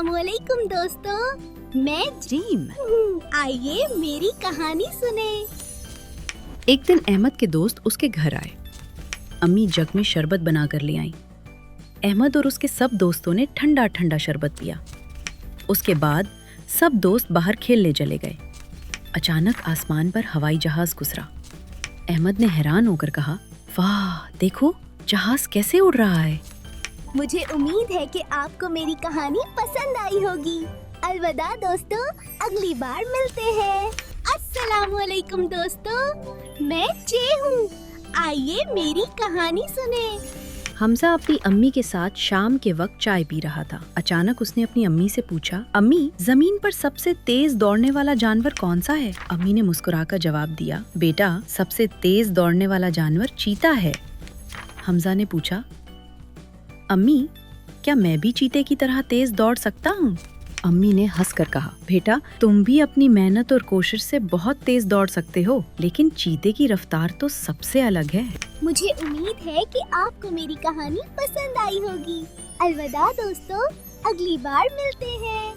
अस्सलामुअलैकुम दोस्तों, मैं जीम। आइए मेरी कहानी सुने। एक दिन अहमद के दोस्त उसके घर आए। अम्मी जग में शरबत बना कर ले आईं। अहमद और उसके सब दोस्तों ने ठंडा ठंडा शरबत पिया। उसके बाद सब दोस्त बाहर खेलने चले गए। अचानक आसमान पर हवाई जहाज गुजरा। अहमद ने हैरान होकर कहा, वाह देखो, जहाज कैसे उड़ रहा है। मुझे उम्मीद है कि आपको मेरी कहानी पसंद आई होगी। अलविदा दोस्तों, अगली बार मिलते हैं। अस्सलामुअलैकुम दोस्तों, मैं चे हूँ। आइए मेरी कहानी सुने। हमजा अपनी अम्मी के साथ शाम के वक्त चाय पी रहा था। अचानक उसने अपनी अम्मी से पूछा, अम्मी जमीन पर सबसे तेज दौड़ने वाला जानवर कौन सा है? अम्मी ने मुस्कुराकर जवाब दिया, बेटा सबसे तेज दौड़ने वाला जानवर चीता है। हमजा ने पूछा, अम्मी क्या मैं भी चीते की तरह तेज दौड़ सकता हूँ? अम्मी ने हंसकर कहा, बेटा तुम भी अपनी मेहनत और कोशिश से बहुत तेज दौड़ सकते हो, लेकिन चीते की रफ्तार तो सबसे अलग है। मुझे उम्मीद है कि आपको मेरी कहानी पसंद आई होगी। अलविदा दोस्तों, अगली बार मिलते हैं।